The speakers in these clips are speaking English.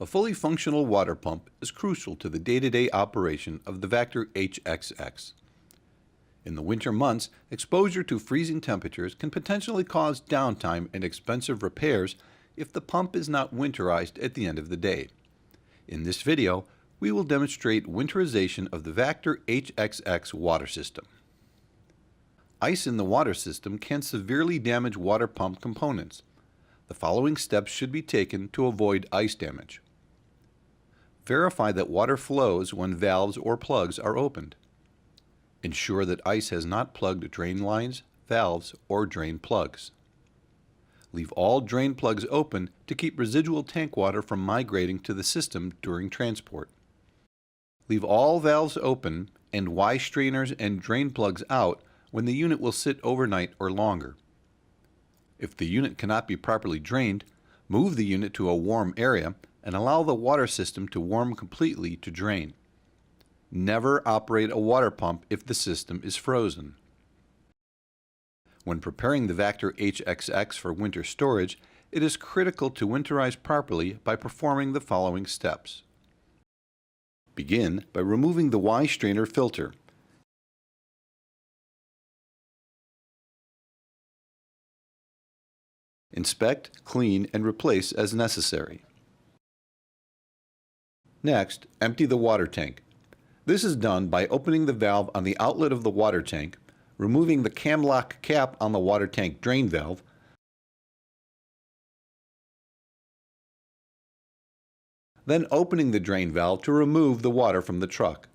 A fully functional water pump is crucial to the day-to-day operation of the Vactor HXX. In the winter months, exposure to freezing temperatures can potentially cause downtime and expensive repairs if the pump is not winterized at the end of the day. In this video, we will demonstrate winterization of the Vactor HXX water system. Ice in the water system can severely damage water pump components. The following steps should be taken to avoid ice damage. Verify that water flows when valves or plugs are opened. Ensure that ice has not plugged drain lines, valves, or drain plugs. Leave all drain plugs open to keep residual tank water from migrating to the system during transport. Leave all valves open and Y strainers and drain plugs out when the unit will sit overnight or longer. If the unit cannot be properly drained, move the unit to a warm area and allow the water system to warm completely to drain. Never operate a water pump if the system is frozen. When preparing the Vactor HXX for winter storage, it is critical to winterize properly by performing the following steps. Begin by removing the Y strainer filter. Inspect, clean, and replace as necessary. Next, empty the water tank. This is done by opening the valve on the outlet of the water tank, removing the cam lock cap on the water tank drain valve, then opening the drain valve to remove the water from the truck.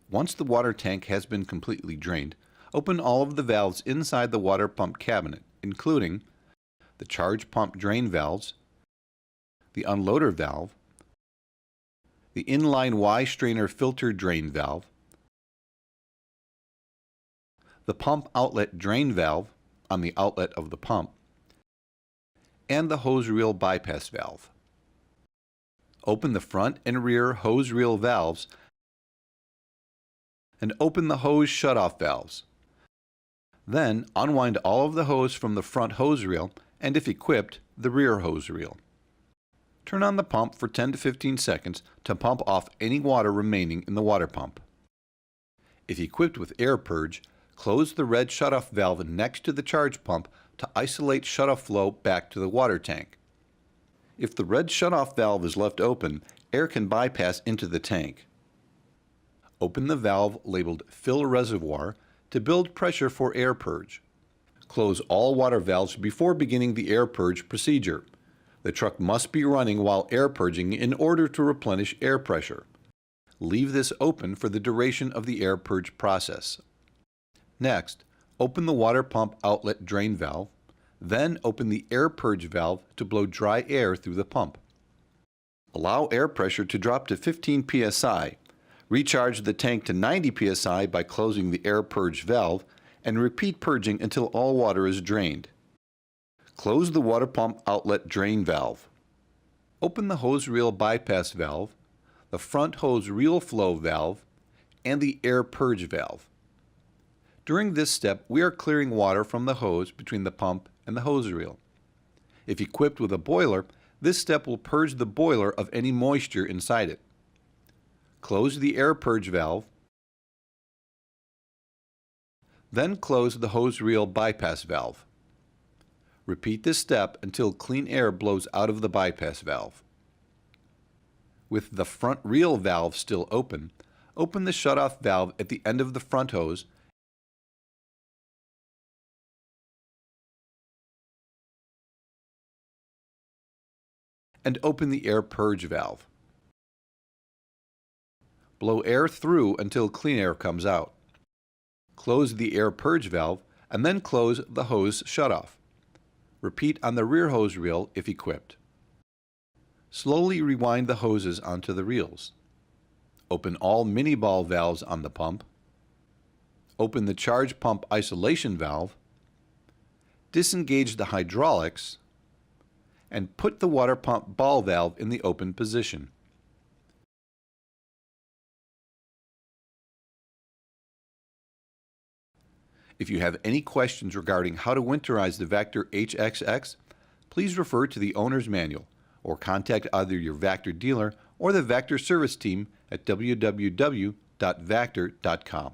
Once the water tank has been completely drained, open all of the valves inside the water pump cabinet, including the charge pump drain valves, the unloader valve, the inline Y strainer filter drain valve, the pump outlet drain valve on the outlet of the pump, and the hose reel bypass valve. Open the front and rear hose reel valves and open the hose shutoff valves. Then unwind all of the hose from the front hose reel and, if equipped, the rear hose reel. Turn on the pump for 10 to 15 seconds to pump off any water remaining in the water pump. If equipped with air purge, close the red shutoff valve next to the charge pump to isolate shutoff flow back to the water tank. If the red shutoff valve is left open, air can bypass into the tank. Open the valve labeled Fill Reservoir to build pressure for air purge. Close all water valves before beginning the air purge procedure. The truck must be running while air purging in order to replenish air pressure. Leave this open for the duration of the air purge process. Next, open the water pump outlet drain valve, then open the air purge valve to blow dry air through the pump. Allow air pressure to drop to 15 psi. Recharge the tank to 90 psi by closing the air purge valve and repeat purging until all water is drained. Close the water pump outlet drain valve. Open the hose reel bypass valve, the front hose reel flow valve, and the air purge valve. During this step, we are clearing water from the hose between the pump and the hose reel. If equipped with a boiler, this step will purge the boiler of any moisture inside it. Close the air purge valve, then close the hose reel bypass valve. Repeat this step until clean air blows out of the bypass valve. With the front reel valve still open, open the shutoff valve at the end of the front hose and open the air purge valve. Blow air through until clean air comes out. Close the air purge valve and then close the hose shutoff. Repeat on the rear hose reel if equipped. Slowly rewind the hoses onto the reels. Open all mini ball valves on the pump. Open the charge pump isolation valve. Disengage the hydraulics and put the water pump ball valve in the open position. If you have any questions regarding how to winterize the Vactor HXX, please refer to the owner's manual or contact either your Vactor dealer or the Vactor service team at www.vactor.com.